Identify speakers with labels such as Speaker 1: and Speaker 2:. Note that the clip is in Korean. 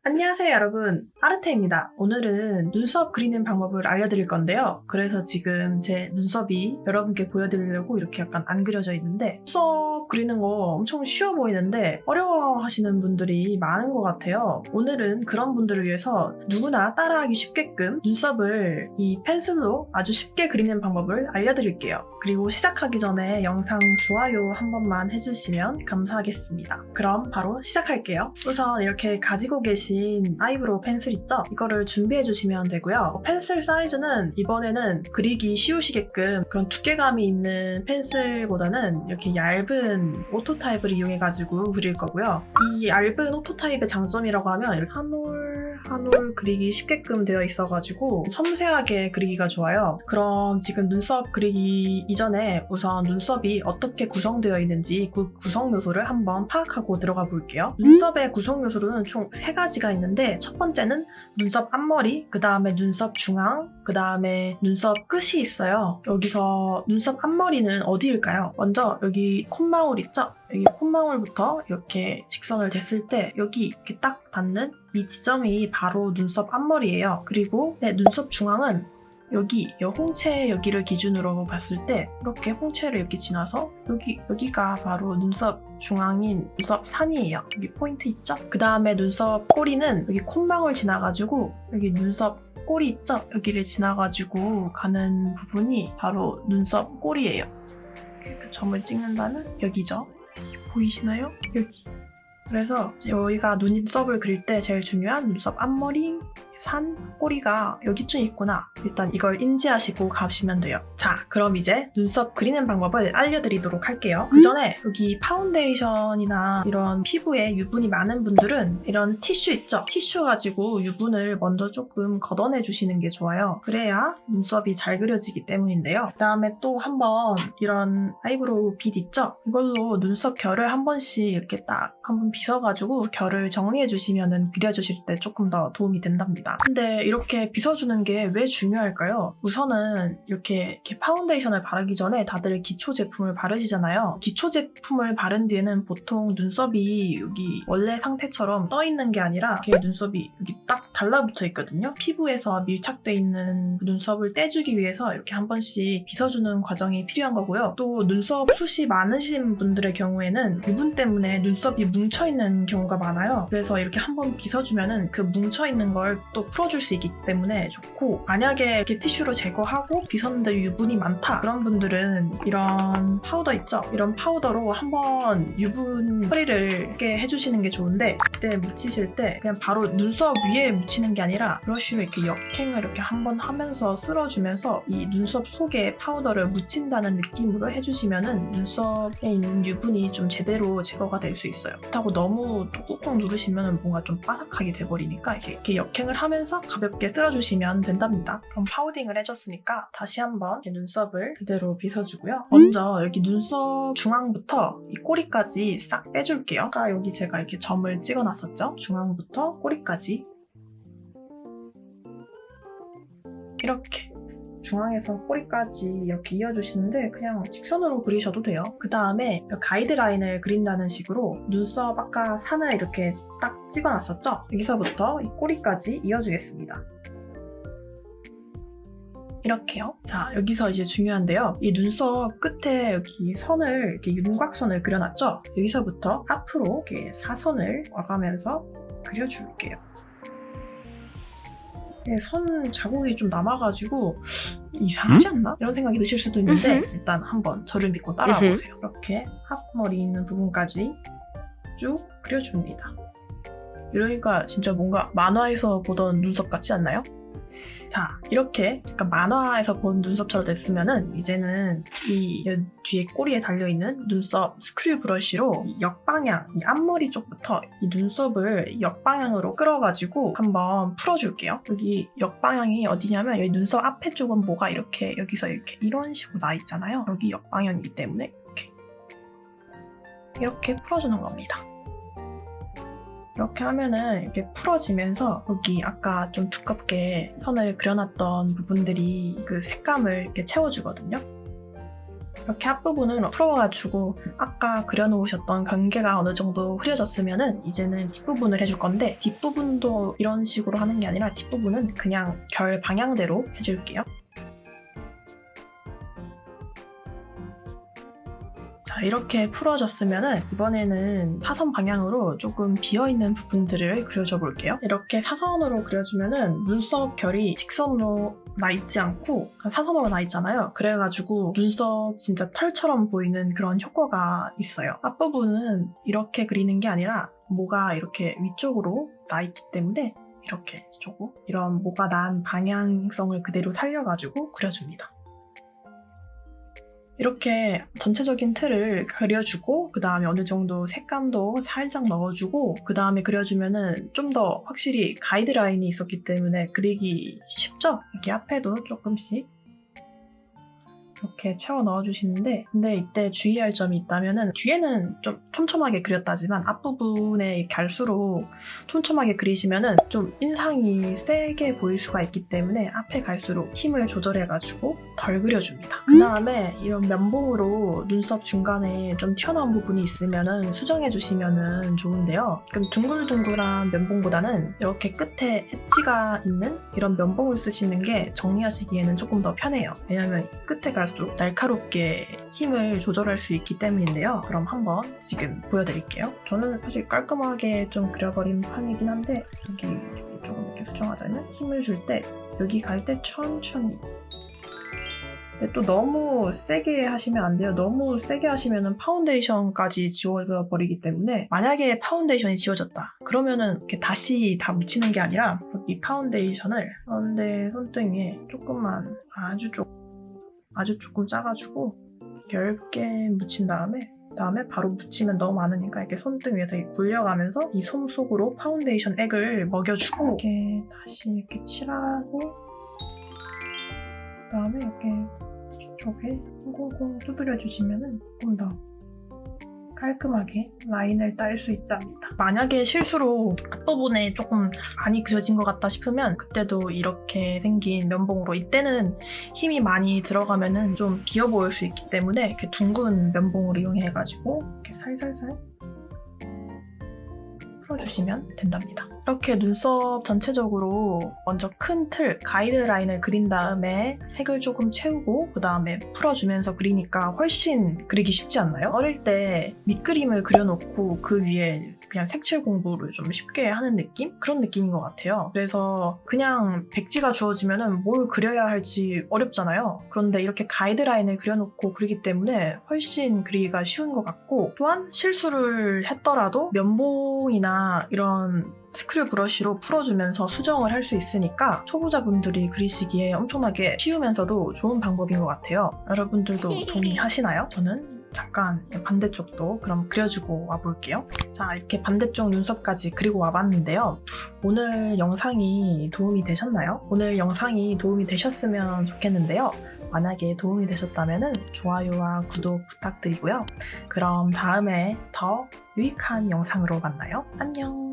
Speaker 1: 안녕하세요 여러분, 아르테입니다. 오늘은 눈썹 그리는 방법을 알려드릴 건데요. 그래서 지금 제 눈썹이 여러분께 보여드리려고 이렇게 약간 안 그려져 있는데, 눈썹 그리는 거 엄청 쉬워 보이는데 어려워하시는 분들이 많은 것 같아요. 오늘은 그런 분들을 위해서 누구나 따라하기 쉽게끔 눈썹을 이 펜슬로 아주 쉽게 그리는 방법을 알려드릴게요. 그리고 시작하기 전에 영상 좋아요 한 번만 해주시면 감사하겠습니다. 그럼 바로 시작할게요. 우선 이렇게 가지고 계신 아이브로우 펜슬 있죠? 이거를 준비해 주시면 되고요. 펜슬 사이즈는 이번에는 그리기 쉬우시게끔 그런 두께감이 있는 펜슬보다는 이렇게 얇은 오토 타입을 이용해 가지고 그릴 거고요. 이 얇은 오토 타입의 장점이라고 하면 이렇게 한 올 그리기 쉽게끔 되어 있어가지고 섬세하게 그리기가 좋아요. 그럼 지금 눈썹 그리기 이전에 우선 눈썹이 어떻게 구성되어 있는지 그 구성 요소를 한번 파악하고 들어가 볼게요. 눈썹의 구성 요소로는 총 3가지가 있는데, 첫 번째는 눈썹 앞머리, 그 다음에 눈썹 중앙, 그 다음에 눈썹 끝이 있어요. 여기서 눈썹 앞머리는 어디일까요? 먼저 여기 콧망울 있죠? 여기 콧망울부터 이렇게 직선을 댔을 때 여기 이렇게 딱 닿는 이 지점이 바로 눈썹 앞머리예요. 그리고 눈썹 중앙은 여기 홍채 여기를 기준으로 봤을 때 이렇게 홍채를 이렇게 지나서 여기가 바로 눈썹 중앙인 눈썹 산이에요. 여기 포인트 있죠? 그 다음에 눈썹 꼬리는 여기 콧망울 지나가지고 여기 눈썹 꼬리 있죠? 여기를 지나가지고 가는 부분이 바로 눈썹 꼬리예요. 이렇게 점을 찍는다면 여기죠. 보이시나요? 여기. 그래서 여기가 눈썹을 그릴 때 제일 중요한 눈썹 앞머리, 산, 꼬리가 여기쯤 있구나. 일단 이걸 인지하시고 가시면 돼요. 자, 그럼 이제 눈썹 그리는 방법을 알려드리도록 할게요. 그 전에 여기 파운데이션이나 이런 피부에 유분이 많은 분들은 이런 티슈 있죠? 티슈 가지고 유분을 먼저 조금 걷어내 주시는 게 좋아요. 그래야 눈썹이 잘 그려지기 때문인데요. 그 다음에 또 한번 이런 아이브로우 빗 있죠? 이걸로 눈썹 결을 한 번씩 이렇게 딱 한번 빗어가지고 결을 정리해 주시면 그려주실 때 조금 더 도움이 된답니다. 근데 이렇게 빗어주는 게 왜 중요할까요? 우선은 이렇게 파운데이션을 바르기 전에 다들 기초 제품을 바르시잖아요. 기초 제품을 바른 뒤에는 보통 눈썹이 여기 원래 상태처럼 떠 있는 게 아니라 이렇게 눈썹이 여기 딱 달라붙어 있거든요. 피부에서 밀착돼 있는 눈썹을 떼주기 위해서 이렇게 한 번씩 빗어주는 과정이 필요한 거고요. 또 눈썹 숱이 많으신 분들의 경우에는 유분 때문에 눈썹이 뭉쳐있는 경우가 많아요. 그래서 이렇게 한번 빗어주면은 그 뭉쳐있는 걸 또 풀어줄 수 있기 때문에 좋고, 만약에 이렇게 티슈로 제거하고 빗었는데 유분이 많다 그런 분들은 이런 파우더 있죠? 이런 파우더로 한번 유분 처리를 하게 해주시는 게 좋은데, 그때 묻히실 때 그냥 바로 눈썹 위에 묻히는 게 아니라 브러쉬로 이렇게 역행을 이렇게 한번 하면서 쓸어주면서 이 눈썹 속에 파우더를 묻힌다는 느낌으로 해주시면은 눈썹에 있는 유분이 좀 제대로 제거가 될 수 있어요. 그렇다고 너무 또 꾹꾹 누르시면 뭔가 좀 바삭하게 돼버리니까 이렇게 역행을 하면서 가볍게 쓸어주시면 된답니다. 그럼 파우딩을 해줬으니까 다시 한번 눈썹을 그대로 빗어주고요. 먼저 여기 눈썹 중앙부터 이 꼬리까지 싹 빼줄게요. 아까 여기 제가 이렇게 점을 찍어놨었죠? 중앙부터 꼬리까지 이렇게 중앙에서 꼬리까지 이렇게 이어주시는데 그냥 직선으로 그리셔도 돼요. 그 다음에 가이드라인을 그린다는 식으로 눈썹 아까 산을 이렇게 딱 찍어놨었죠? 여기서부터 이 꼬리까지 이어주겠습니다. 이렇게요. 자, 여기서 이제 중요한데요. 이 눈썹 끝에 여기 선을, 이렇게 윤곽선을 그려놨죠? 여기서부터 앞으로 이렇게 사선을 와가면서 그려줄게요. 선 자국이 좀 남아가지고 이상하지 않나? 이런 생각이 드실 수도 있는데 일단 한번 저를 믿고 따라와 보세요. 이렇게 앞머리 있는 부분까지 쭉 그려줍니다. 이러니까 진짜 뭔가 만화에서 보던 눈썹 같지 않나요? 자, 이렇게 약간 만화에서 본 눈썹처럼 됐으면은 이제는 이 뒤에 꼬리에 달려있는 눈썹 스크류 브러쉬로 역방향, 이 앞머리 쪽부터 이 눈썹을 역방향으로 끌어가지고 한번 풀어줄게요. 여기 역방향이 어디냐면 여기 눈썹 앞에 쪽은 뭐가 이렇게 여기서 이렇게 이런 식으로 나 있잖아요. 여기 역방향이기 때문에 이렇게 풀어주는 겁니다. 이렇게 하면은 이렇게 풀어지면서 여기 아까 좀 두껍게 선을 그려놨던 부분들이 그 색감을 이렇게 채워주거든요. 이렇게 앞부분을 풀어가지고 아까 그려놓으셨던 경계가 어느 정도 흐려졌으면은 이제는 뒷부분을 해줄 건데, 뒷부분도 이런 식으로 하는 게 아니라 뒷부분은 그냥 결 방향대로 해줄게요. 자, 이렇게 풀어졌으면은 이번에는 사선 방향으로 조금 비어있는 부분들을 그려줘 볼게요. 이렇게 사선으로 그려주면은 눈썹 결이 직선으로 나 있지 않고 사선으로 나 있잖아요. 그래가지고 눈썹 진짜 털처럼 보이는 그런 효과가 있어요. 앞부분은 이렇게 그리는 게 아니라 모가 이렇게 위쪽으로 나 있기 때문에 이렇게 조금 이런 모가 난 방향성을 그대로 살려가지고 그려줍니다. 이렇게 전체적인 틀을 그려주고 그 다음에 어느 정도 색감도 살짝 넣어주고 그 다음에 그려주면은 좀 더 확실히 가이드라인이 있었기 때문에 그리기 쉽죠? 이렇게 앞에도 조금씩 이렇게 채워 넣어주시는데, 근데 이때 주의할 점이 있다면은 뒤에는 좀 촘촘하게 그렸다지만 앞부분에 갈수록 촘촘하게 그리시면은 좀 인상이 세게 보일 수가 있기 때문에 앞에 갈수록 힘을 조절해가지고 덜 그려줍니다. 그 다음에 이런 면봉으로 눈썹 중간에 좀 튀어나온 부분이 있으면은 수정해주시면은 좋은데요. 그럼 둥글둥글한 면봉보다는 이렇게 끝에 엣지가 있는 이런 면봉을 쓰시는 게 정리하시기에는 조금 더 편해요. 왜냐면 끝에 갈수록 날카롭게 힘을 조절할 수 있기 때문인데요. 그럼 한번 지금 보여드릴게요. 저는 사실 깔끔하게 좀 그려버린 편이긴 한데, 여기 조금 이렇게 수정하자면 힘을 줄 때 여기 갈 때 천천히. 근데 또 너무 세게 하시면 안 돼요. 너무 세게 하시면 파운데이션까지 지워버리기 때문에, 만약에 파운데이션이 지워졌다 그러면은 이렇게 다시 다 묻히는 게 아니라 이 파운데이션을 가운데 손등에 조금만 아주 조금 짜가지고 얇게 묻힌 다음에 바로 묻히면 너무 많으니까 이렇게 손등 위에서 굴려가면서 이 솜 속으로 파운데이션 액을 먹여주고 이렇게 다시 이렇게 칠하고 그 다음에 이렇게 뒤쪽에 콩콩콩 두드려주시면은 조금 더 깔끔하게 라인을 딸 수 있답니다. 만약에 실수로 앞부분에 조금 많이 그려진 것 같다 싶으면 그때도 이렇게 생긴 면봉으로, 이때는 힘이 많이 들어가면은 좀 비어 보일 수 있기 때문에 이렇게 둥근 면봉을 이용해가지고 이렇게 살살살 풀어주시면 된답니다. 이렇게 눈썹 전체적으로 먼저 큰 틀, 가이드라인을 그린 다음에 색을 조금 채우고 그 다음에 풀어주면서 그리니까 훨씬 그리기 쉽지 않나요? 어릴 때 밑그림을 그려놓고 그 위에 그냥 색칠 공부를 좀 쉽게 하는 느낌? 그런 느낌인 것 같아요. 그래서 그냥 백지가 주어지면 뭘 그려야 할지 어렵잖아요. 그런데 이렇게 가이드라인을 그려놓고 그리기 때문에 훨씬 그리기가 쉬운 것 같고, 또한 실수를 했더라도 면봉이나 이런 스크류 브러쉬로 풀어주면서 수정을 할 수 있으니까 초보자분들이 그리시기에 엄청나게 쉬우면서도 좋은 방법인 것 같아요. 여러분들도 동의하시나요? 저는 잠깐 반대쪽도 그럼 그려주고 와볼게요. 자, 이렇게 반대쪽 눈썹까지 그리고 와봤는데요. 오늘 영상이 도움이 되셨나요? 오늘 영상이 도움이 되셨으면 좋겠는데요. 만약에 도움이 되셨다면 좋아요와 구독 부탁드리고요. 그럼 다음에 더 유익한 영상으로 만나요. 안녕!